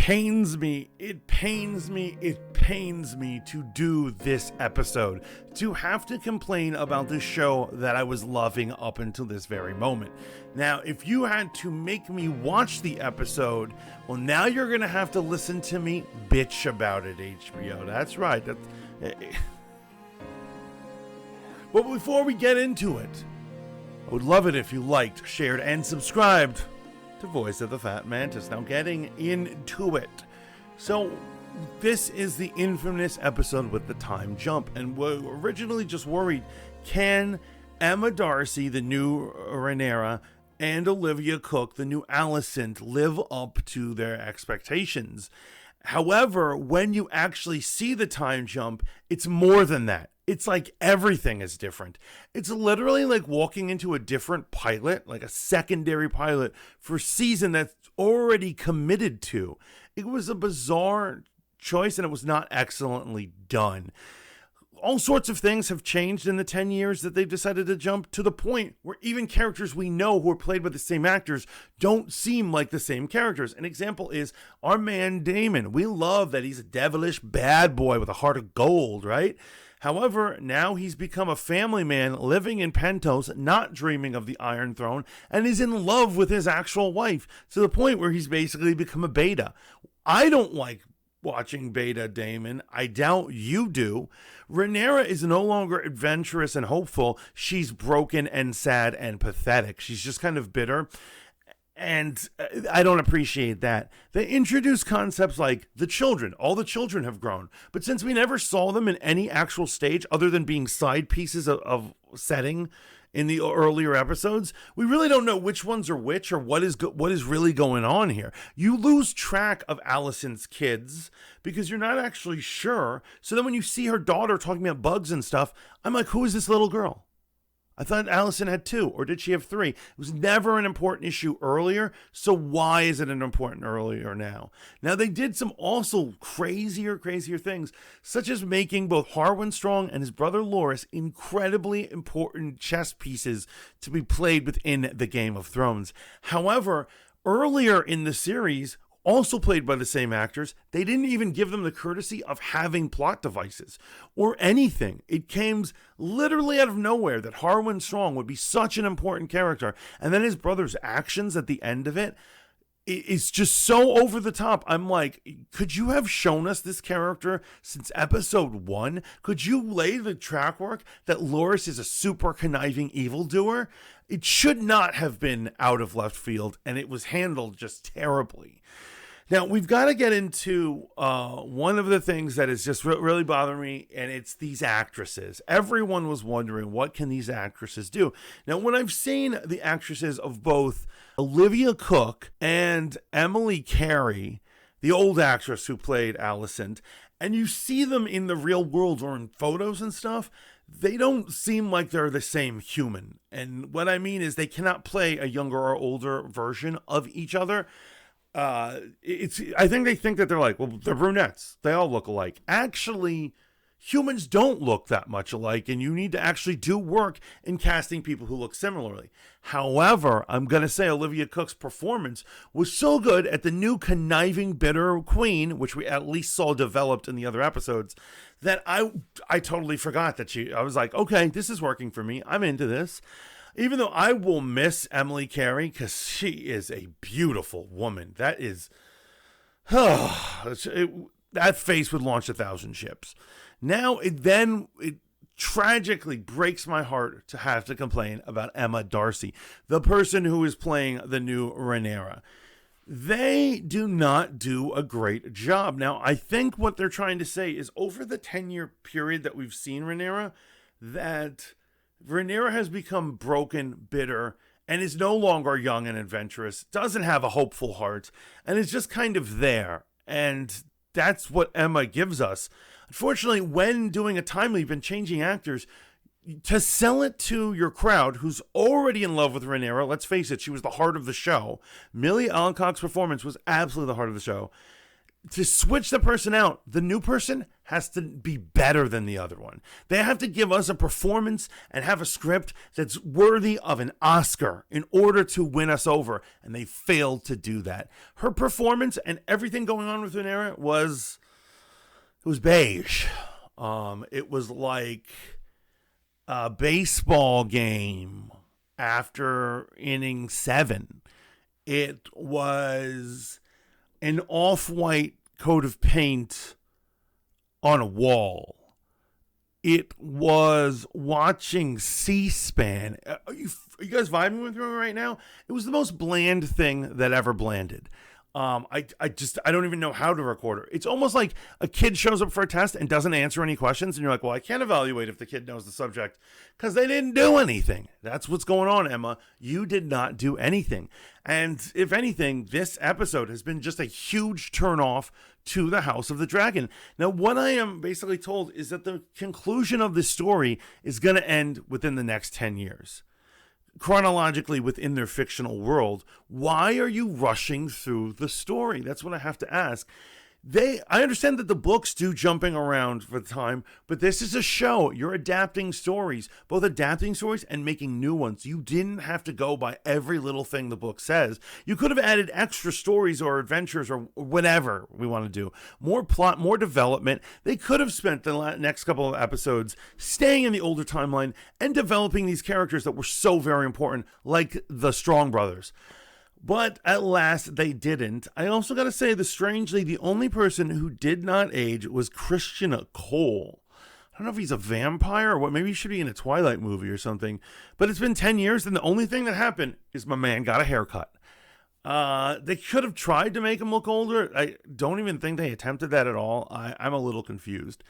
pains me to do this episode, to have to complain about the show that I was loving up until this very moment. Now, if you had to make me watch the episode, well, now you're going to have to listen to me bitch about it, HBO. That's right. But before we get into it, I would love it if you liked, shared, and subscribed to Voice of the Fat Mantis. Now, getting into it. So, this is the infamous episode with the time jump, and we're originally just worried, can Emma Darcy, the new Rhaenyera, and Olivia Cooke, the new Alicent, live up to their expectations? However, when you actually see the time jump, it's more than that. It's like everything is different. It's literally like walking into a different pilot, like a secondary pilot for a season that's already committed to. It was a bizarre choice and it was not excellently done. All sorts of things have changed in the 10 years that they've decided to jump, to the point where even characters we know who are played by the same actors don't seem like the same characters. An example is our man Daemon. We love that he's a devilish bad boy with a heart of gold, right? However, now he's become a family man living in Pentos, not dreaming of the Iron Throne, and is in love with his actual wife, to the point where he's basically become a beta. I don't like watching beta Daemon. I doubt you do. Rhaenyra is no longer adventurous and hopeful. She's broken and sad and pathetic. She's just kind of bitter. And I don't appreciate that. They introduce concepts like the children. All the children have grown. But since we never saw them in any actual stage other than being side pieces of setting in the earlier episodes, we really don't know which ones are which or what is really going on here. You lose track of Alicent's kids because you're not actually sure. So then when you see her daughter talking about bugs and stuff, I'm like, who is this little girl? I thought Alicent had 2, or did she have 3? It was never an important issue earlier, so why is it an important earlier now? Now, they did some also crazier things, such as making both Harwin Strong and his brother Loras incredibly important chess pieces to be played within the Game of Thrones. However, earlier in the series, also played by the same actors, they didn't even give them the courtesy of having plot devices or anything. It came literally out of nowhere that Harwin Strong would be such an important character, and then his brother's actions at the end of it's just so over the top. I'm like, could you have shown us this character since episode 1? Could you lay the track work that Loras is a super conniving evildoer? It should not have been out of left field, and it was handled just terribly. Now, we've got to get into one of the things that is just really bothering me, and it's these actresses. Everyone was wondering, what can these actresses do? Now, when I've seen the actresses of both Olivia Cooke and Emily Carey, the old actress who played Alicent, and you see them in the real world or in photos and stuff, they don't seem like they're the same human. And what I mean is they cannot play a younger or older version of each other. I think they think that they're like, well, they're brunettes. They all look alike. Actually, humans don't look that much alike, and you need to actually do work in casting people who look similarly. However, I'm going to say Olivia Cooke's performance was so good at the new conniving, bitter queen, which we at least saw developed in the other episodes, that I totally forgot that I was like, okay, this is working for me. I'm into this. Even though I will miss Emily Carey because she is a beautiful woman. That is, that face would launch 1,000 ships. Now, it tragically breaks my heart to have to complain about Emma Darcy, the person who is playing the new Rhaenyra. They do not do a great job. Now, I think what they're trying to say is over the 10-year period that we've seen Rhaenyra, that Rhaenyra has become broken, bitter, and is no longer young and adventurous, doesn't have a hopeful heart, and is just kind of there. And that's what Emma gives us. Unfortunately, when doing a time leap and changing actors, to sell it to your crowd who's already in love with Rhaenyra, let's face it, she was the heart of the show. Milly Alcock's performance was absolutely the heart of the show. to switch the person out, the new person has to be better than the other one. They have to give us a performance and have a script that's worthy of an Oscar in order to win us over. And they failed to do that. Her performance and everything going on with Rhaenyra was beige. It was like a baseball game after inning 7. It was an off-white coat of paint on a wall. It was watching C-SPAN. Are you guys vibing with me right now? It was the most bland thing that ever blanded. I don't even know how to record her. It's almost like a kid shows up for a test and doesn't answer any questions, and you're like, well, I can't evaluate if the kid knows the subject because they didn't do anything. That's what's going on, Emma. You did not do anything. And if anything, this episode has been just a huge turnoff to the House of the Dragon. Now, what I am basically told is that the conclusion of this story is going to end within the next 10 years. Chronologically within their fictional world. Why are you rushing through the story? That's what I have to ask. I understand that the books do jumping around for the time, but this is a show. You're adapting stories, both adapting stories and making new ones. You didn't have to go by every little thing the book says. You could have added extra stories or adventures or whatever we want to do. More plot, more development. They could have spent the next couple of episodes staying in the older timeline and developing these characters that were so very important, like the Strong brothers. But at last they didn't. I also got to say, strangely, the only person who did not age was Christian Cole. I don't know if he's a vampire or what. Maybe he should be in a Twilight movie or something. But it's been 10 years, and the only thing that happened is my man got a haircut. They could have tried to make him look older. I don't even think they attempted that at all. I'm a little confused.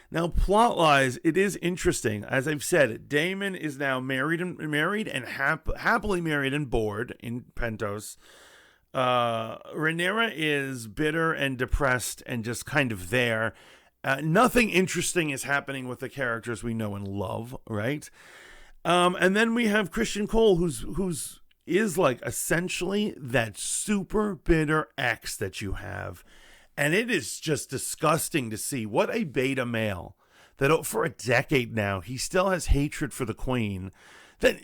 Now, plot-wise, it is interesting. As I've said, Daemon is now married and happily married and bored in Pentos. Rhaenyra is bitter and depressed and just kind of there. Nothing interesting is happening with the characters we know and love, right? And then we have Christian Cole, who's is like essentially that super bitter ex that you have. And it is just disgusting to see what a beta male that for a decade now, he still has hatred for the queen. That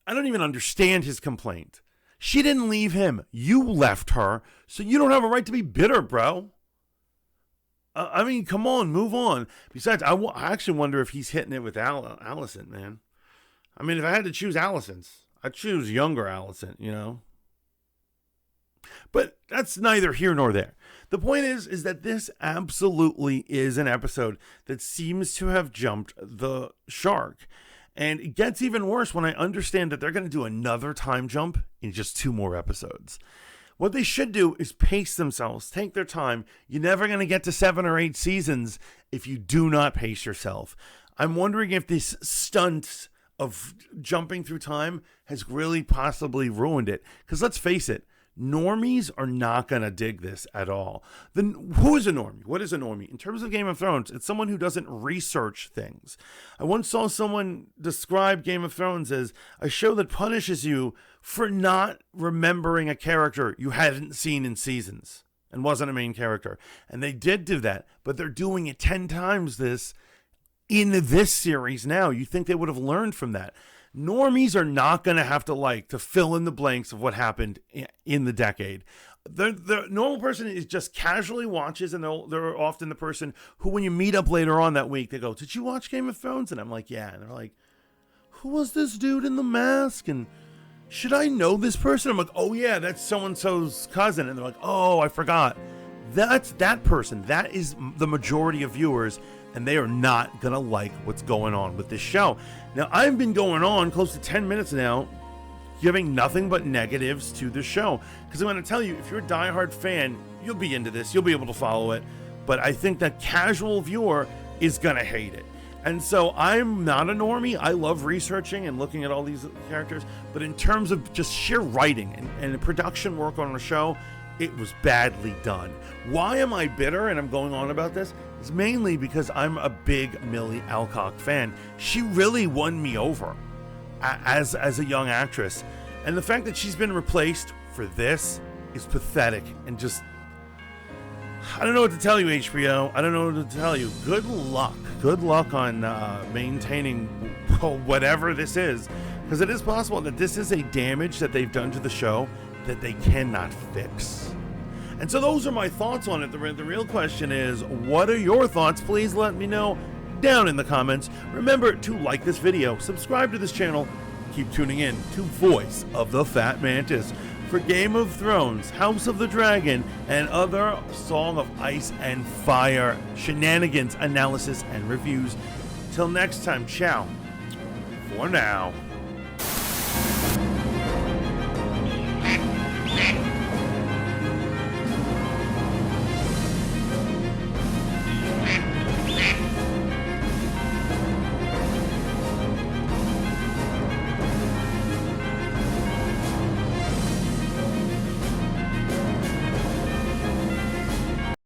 I don't even understand his complaint. She didn't leave him. You left her. So you don't have a right to be bitter, bro. I mean, come on, move on. Besides, I actually wonder if he's hitting it with Alicent, man. I mean, if I had to choose Alicent's, I'd choose younger Alicent, you know. But that's neither here nor there. The point is that this absolutely is an episode that seems to have jumped the shark. And it gets even worse when I understand that they're going to do another time jump in just 2 more episodes. What they should do is pace themselves, take their time. You're never going to get to 7 or 8 seasons if you do not pace yourself. I'm wondering if this stunt of jumping through time has really possibly ruined it. Because let's face it, normies are not going to dig this at all. Who is a normie? What is a normie? In terms of Game of Thrones, it's someone who doesn't research things. I once saw someone describe Game of Thrones as a show that punishes you for not remembering a character you hadn't seen in seasons and wasn't a main character. And they did do that, but they're doing it 10 times this in this series now. You think they would have learned from that. Normies are not going to have to fill in the blanks of what happened in the decade. The normal person is just casually watches, and they're often the person who, when you meet up later on that week, they go, "Did you watch Game of Thrones?" And I'm like, "Yeah." And they're like, "Who was this dude in the mask? And should I know this person?" I'm like, "Oh yeah, that's so-and-so's cousin." And they're like, "Oh, I forgot." That's that person. That is the majority of viewers, and they are not going to like what's going on with this show. Now, I've been going on close to 10 minutes now, giving nothing but negatives to the show. Because I'm going to tell you, if you're a diehard fan, you'll be into this. You'll be able to follow it. But I think that casual viewer is going to hate it. And so I'm not a normie. I love researching and looking at all these characters. But in terms of just sheer writing and production work on a show, it was badly done. Why am I bitter and I'm going on about this? It's mainly because I'm a big Milly Alcock fan. She really won me over as a young actress. And the fact that she's been replaced for this is pathetic and just... I don't know what to tell you, HBO. I don't know what to tell you. Good luck. Good luck on maintaining whatever this is. Because it is possible that this is a damage that they've done to the show that they cannot fix. And so those are my thoughts on it. The real question is, what are your thoughts? Please let me know down in the comments. Remember to like this video, subscribe to this channel, keep tuning in to Voice of the Fat Mantis for Game of Thrones, House of the Dragon, and other Song of Ice and Fire shenanigans, analysis, and reviews. Till next time, ciao for now.